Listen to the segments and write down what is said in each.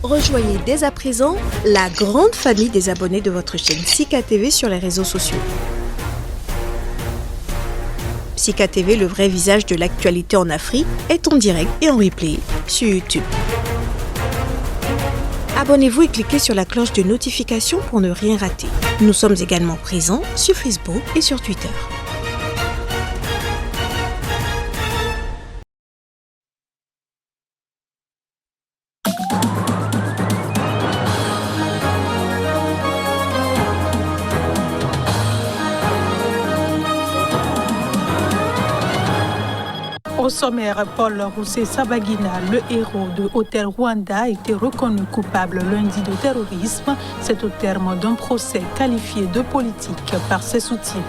Rejoignez dès à présent la grande famille des abonnés de votre chaîne Sika TV sur les réseaux sociaux. Sika TV, le vrai visage de l'actualité en Afrique, est en direct et en replay sur YouTube. Abonnez-vous et cliquez sur la cloche de notification pour ne rien rater. Nous sommes également présents sur Facebook et sur Twitter. Au sommaire, Paul Rusesabagina, le héros de Hôtel Rwanda, a été reconnu coupable lundi de terrorisme. C'est au terme d'un procès qualifié de politique par ses soutiens.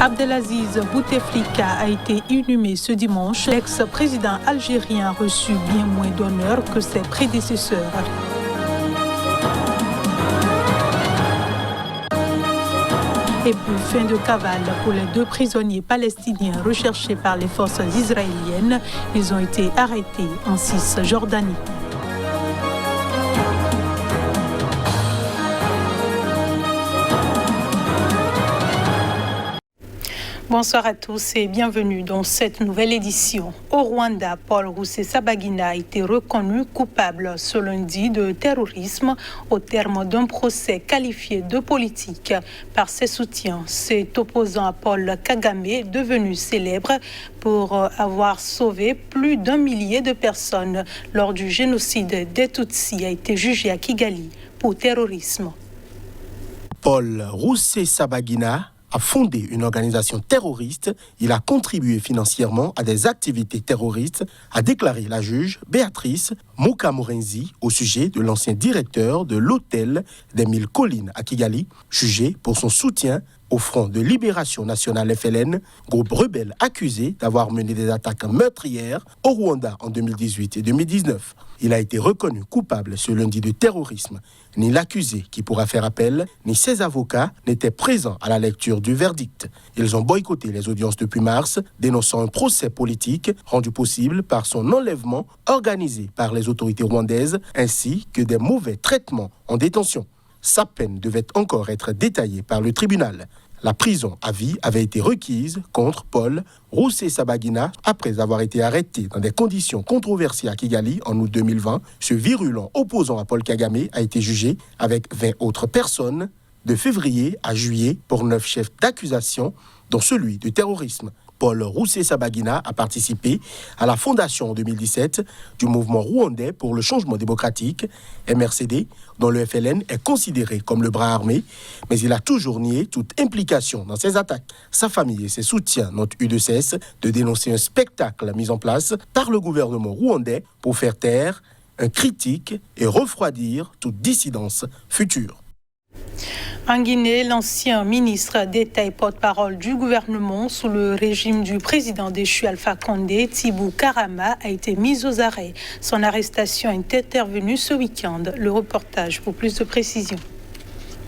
Abdelaziz Bouteflika a été inhumé ce dimanche. L'ex-président algérien a reçu bien moins d'honneur que ses prédécesseurs. Et puis, fin de cavale pour les 2 prisonniers palestiniens recherchés par les forces israéliennes. Ils ont été arrêtés en Cisjordanie. Bonsoir à tous et bienvenue dans cette nouvelle édition. Au Rwanda, Paul Rusesabagina a été reconnu coupable ce lundi de terrorisme au terme d'un procès qualifié de politique par ses soutiens. Cet opposant à Paul Kagame, devenu célèbre pour avoir sauvé plus d'1 millier de personnes lors du génocide des Tutsis, a été jugé à Kigali pour terrorisme. Paul Rusesabagina a fondé une organisation terroriste, il a contribué financièrement à des activités terroristes, a déclaré la juge Béatrice Mukamurenzi au sujet de l'ancien directeur de l'hôtel des 1000 collines à Kigali, jugé pour son soutien au Front de Libération Nationale FLN, groupe rebelle accusé d'avoir mené des attaques meurtrières au Rwanda en 2018 et 2019. Il a été reconnu coupable ce lundi de terrorisme. Ni l'accusé qui pourra faire appel, ni ses avocats n'étaient présents à la lecture du verdict. Ils ont boycotté les audiences depuis mars, dénonçant un procès politique rendu possible par son enlèvement organisé par les autorités rwandaises, ainsi que des mauvais traitements en détention. Sa peine devait encore être détaillée par le tribunal. La prison à vie avait été requise contre Paul Rusesabagina après avoir été arrêté dans des conditions controversées à Kigali en août 2020. Ce virulent opposant à Paul Kagame a été jugé avec 20 autres personnes de février à juillet pour 9 chefs d'accusation, dont celui de terrorisme. Paul Rusesabagina a participé à la fondation en 2017 du mouvement rwandais pour le changement démocratique, MRCD, dont le FLN est considéré comme le bras armé, mais il a toujours nié toute implication dans ces attaques. Sa famille et ses soutiens n'ont eu de cesse de dénoncer un spectacle mis en place par le gouvernement rwandais pour faire taire un critique et refroidir toute dissidence future. En Guinée, l'ancien ministre d'État et porte-parole du gouvernement sous le régime du président déchu Alpha Condé, Tibou Karama, a été mis aux arrêts. Son arrestation est intervenue ce week-end. Le reportage pour plus de précision.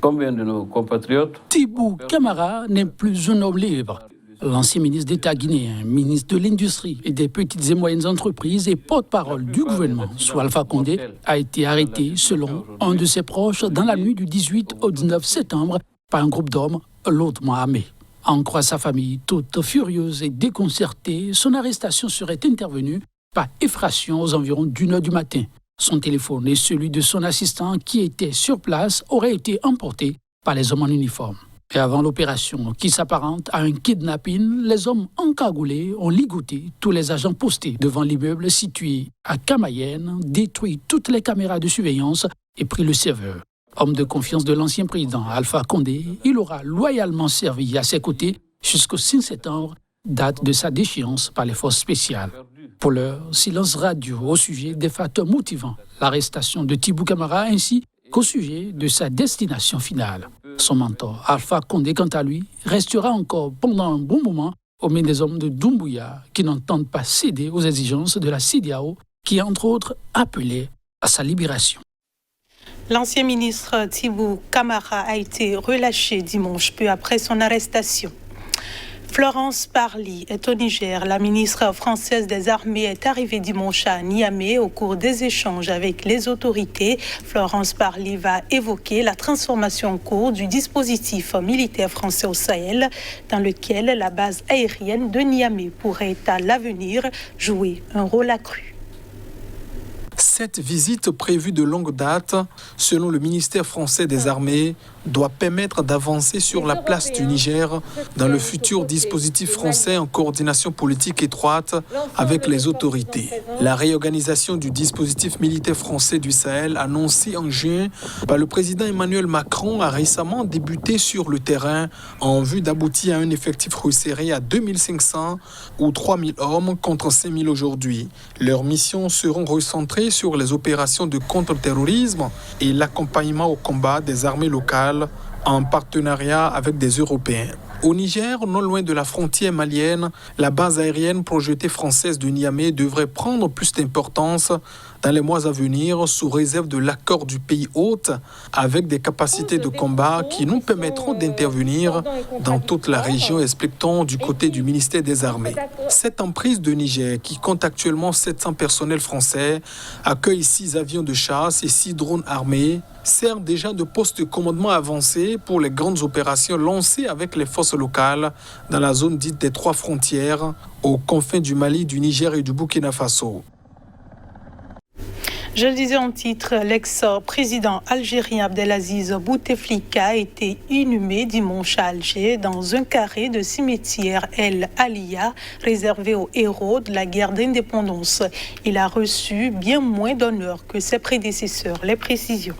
Combien de nos compatriotes? Tibou Kamara n'est plus un homme libre. L'ancien ministre d'État guinéen, ministre de l'Industrie et des petites et moyennes entreprises et porte-parole du gouvernement sous Alpha Condé a été arrêté, selon un de ses proches, dans la nuit du 18 au 19 septembre par un groupe d'hommes lourdement armés. En croit sa famille, toute furieuse et déconcertée, son arrestation serait intervenue par effraction aux environs d'1h du matin. Son téléphone et celui de son assistant qui était sur place auraient été emportés par les hommes en uniforme. Et avant l'opération qui s'apparente à un kidnapping, les hommes encagoulés ont ligoté tous les agents postés devant l'immeuble situé à Kamayenne, détruit toutes les caméras de surveillance et pris le serveur. Homme de confiance de l'ancien président Alpha Condé, il aura loyalement servi à ses côtés jusqu'au 6 septembre, date de sa déchéance par les forces spéciales. Pour l'heure, silence radio au sujet des facteurs motivant l'arrestation de Tibou Kamara ainsi qu'au sujet de sa destination finale. Son mentor, Alpha Condé, quant à lui, restera encore pendant un bon moment aux mains des hommes de Doumbouya qui n'entendent pas céder aux exigences de la CEDEAO qui, entre autres, appelait à sa libération. L'ancien ministre Tibou Kamara a été relâché dimanche peu après son arrestation. Florence Parly est au Niger. La ministre française des Armées est arrivée dimanche à Niamey au cours des échanges avec les autorités. Florence Parly va évoquer la transformation en cours du dispositif militaire français au Sahel, dans lequel la base aérienne de Niamey pourrait à l'avenir jouer un rôle accru. Cette visite prévue de longue date, selon le ministère français des Armées, doit permettre d'avancer sur la place du Niger dans le futur dispositif français en coordination politique étroite avec les autorités. La réorganisation du dispositif militaire français du Sahel, annoncée en juin par le président Emmanuel Macron, a récemment débuté sur le terrain en vue d'aboutir à un effectif resserré à 2500 ou 3000 hommes contre 5000 aujourd'hui. Leurs missions seront recentrées sur les opérations de contre-terrorisme et l'accompagnement au combat des armées locales en partenariat avec des Européens. Au Niger, non loin de la frontière malienne, la base aérienne projetée française de Niamey devrait prendre plus d'importance dans les mois à venir sous réserve de l'accord du pays hôte avec des capacités de combat qui nous permettront d'intervenir dans toute la région, explique-t-on du côté du ministère des Armées. Cette emprise de Niger, qui compte actuellement 700 personnels français, accueille 6 avions de chasse et 6 drones armés, sert déjà de poste de commandement avancé pour les grandes opérations lancées avec les forces locales dans la zone dite des 3 frontières, aux confins du Mali, du Niger et du Burkina Faso. Je le disais en titre, l'ex-président algérien Abdelaziz Bouteflika a été inhumé dimanche à Alger dans un carré de cimetière El Alia réservé aux héros de la guerre d'indépendance. Il a reçu bien moins d'honneur que ses prédécesseurs. Les précisions.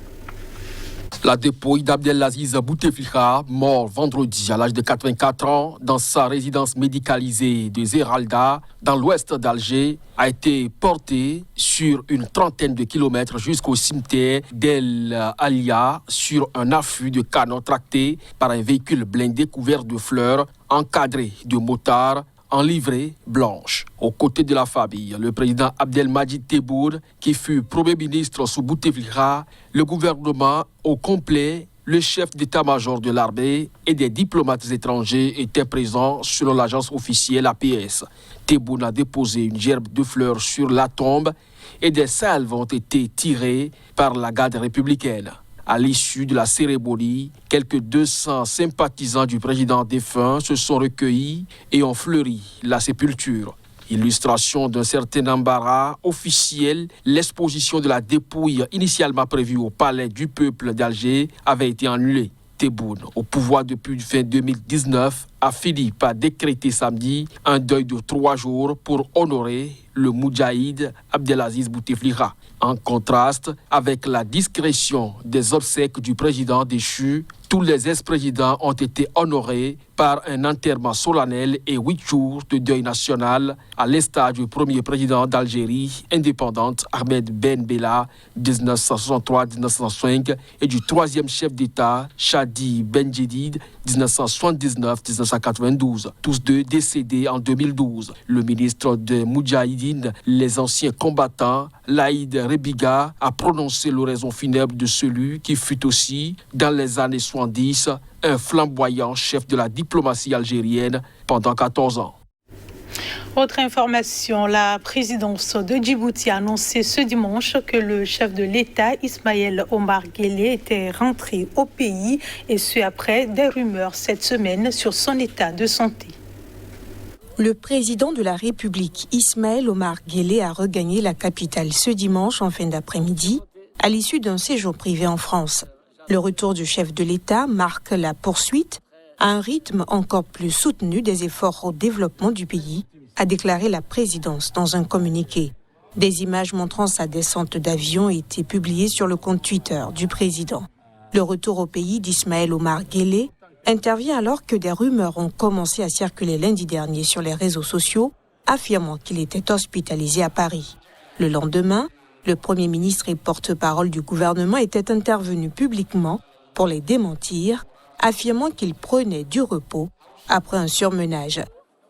La dépouille d'Abdelaziz Bouteflika, mort vendredi à l'âge de 84 ans dans sa résidence médicalisée de Zeralda, dans l'ouest d'Alger, a été portée sur une trentaine de kilomètres jusqu'au cimetière d'El Alia sur un affût de canon tracté par un véhicule blindé couvert de fleurs, encadré de motards, en livrée blanche. Aux côtés de la famille, le président Abdelmadjid Tebboune, qui fut Premier ministre sous Bouteflika, le gouvernement au complet, le chef d'état-major de l'armée et des diplomates étrangers étaient présents selon l'agence officielle APS. Tebboune a déposé une gerbe de fleurs sur la tombe et des salves ont été tirées par la garde républicaine. À l'issue de la cérémonie, quelques 200 sympathisants du président défunt se sont recueillis et ont fleuri la sépulture. Illustration d'un certain embarras officiel, l'exposition de la dépouille initialement prévue au Palais du Peuple d'Alger avait été annulée. Tebboune, au pouvoir depuis fin 2019, a fini par décréter samedi un deuil de 3 jours pour honorer le Moudjahid Abdelaziz Bouteflika. En contraste avec la discrétion des obsèques du président déchu, tous les ex-présidents ont été honorés par un enterrement solennel et 8 jours de deuil national, à l'instar du premier président d'Algérie indépendante, Ahmed Ben Bella, 1963-1905, et du troisième chef d'État, Chadi Ben Jedid, 1979-1992, tous deux décédés en 2012. Le ministre de Moudjahidine, les anciens combattants, Laïd Rebiga, a prononcé l'oraison funèbre de celui qui fut aussi, dans les années 70, un flamboyant chef de la diplomatie algérienne pendant 14 ans. Autre information, la présidence de Djibouti a annoncé ce dimanche que le chef de l'État, Ismaël Omar Guelleh, était rentré au pays, et ce après des rumeurs cette semaine sur son état de santé. Le président de la République, Ismaël Omar Guelleh, a regagné la capitale ce dimanche en fin d'après-midi, à l'issue d'un séjour privé en France. Le retour du chef de l'État marque la poursuite à un rythme encore plus soutenu des efforts au développement du pays, a déclaré la présidence dans un communiqué. Des images montrant sa descente d'avion ont été publiées sur le compte Twitter du président. Le retour au pays d'Ismaël Omar Guelleh intervient alors que des rumeurs ont commencé à circuler lundi dernier sur les réseaux sociaux, affirmant qu'il était hospitalisé à Paris. Le lendemain, le Premier ministre et porte-parole du gouvernement était intervenu publiquement pour les démentir, affirmant qu'il prenait du repos après un surmenage.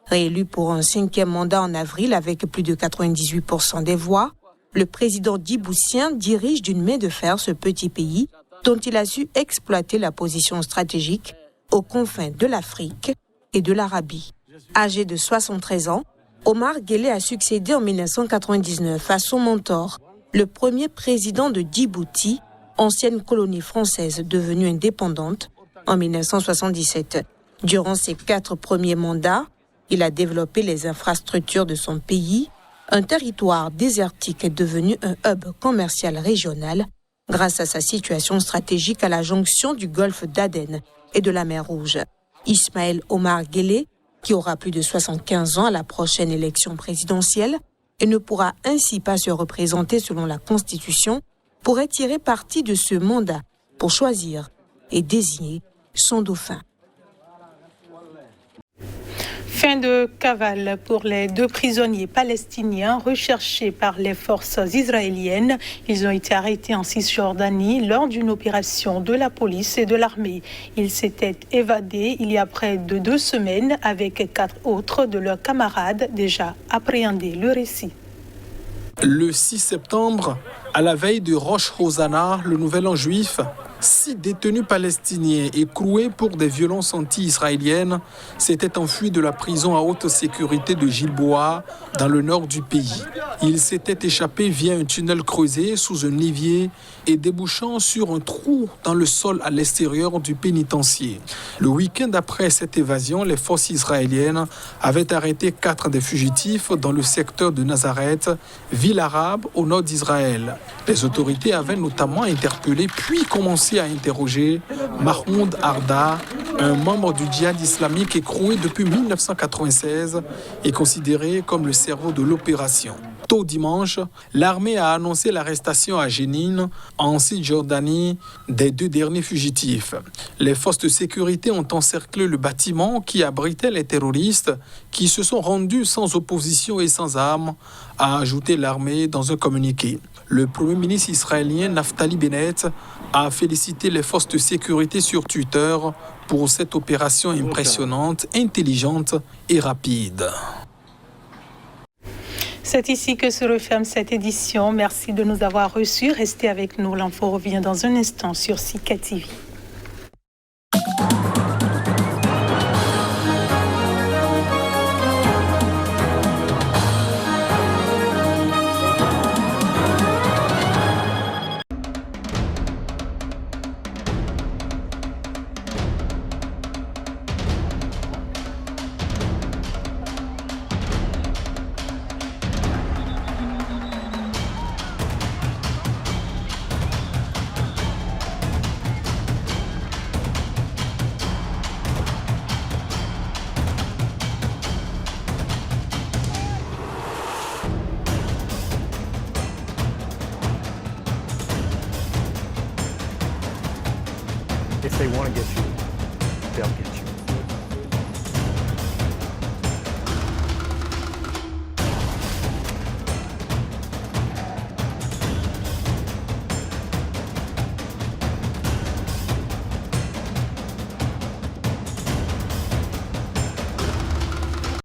Réélu pour un 5e mandat en avril avec plus de 98% des voix, le président djiboutien dirige d'une main de fer ce petit pays dont il a su exploiter la position stratégique aux confins de l'Afrique et de l'Arabie. Âgé de 73 ans, Omar Guelleh a succédé en 1999 à son mentor, le premier président de Djibouti, ancienne colonie française devenue indépendante en 1977. Durant ses 4 premiers mandats, il a développé les infrastructures de son pays. Un territoire désertique est devenu un hub commercial régional grâce à sa situation stratégique à la jonction du golfe d'Aden et de la mer Rouge. Ismaël Omar Guelleh, qui aura plus de 75 ans à la prochaine élection présidentielle et ne pourra ainsi pas se représenter selon la Constitution, pourrait tirer parti de ce mandat pour choisir et désigner son dauphin. Fin de cavale pour les 2 prisonniers palestiniens recherchés par les forces israéliennes. Ils ont été arrêtés en Cisjordanie lors d'une opération de la police et de l'armée. Ils s'étaient évadés il y a près de 2 semaines avec 4 autres de leurs camarades déjà appréhendés. Le récit. Le 6 septembre, à la veille de Rosh Hosanna, le nouvel an juif, 6 détenus palestiniens écroués pour des violences anti-israéliennes s'étaient enfuis de la prison à haute sécurité de Gilboa, dans le nord du pays. Ils s'étaient échappés via un tunnel creusé sous un évier et débouchant sur un trou dans le sol à l'extérieur du pénitencier. Le week-end après cette évasion, les forces israéliennes avaient arrêté 4 des fugitifs dans le secteur de Nazareth, ville arabe au nord d'Israël. Les autorités avaient notamment interpellé puis commencé à interroger Mahmoud Arda, un membre du djihad islamique écroué depuis 1996 et considéré comme le cerveau de l'opération. Tôt dimanche, l'armée a annoncé l'arrestation à Jenin, en Cisjordanie, des 2 derniers fugitifs. Les forces de sécurité ont encerclé le bâtiment qui abritait les terroristes qui se sont rendus sans opposition et sans armes, a ajouté l'armée dans un communiqué. Le Premier ministre israélien Naftali Bennett a félicité les forces de sécurité sur Twitter pour cette opération impressionnante, intelligente et rapide. C'est ici que se referme cette édition. Merci de nous avoir reçus. Restez avec nous. L'info revient dans un instant sur Sika TV. If they want to get you, they'll get you.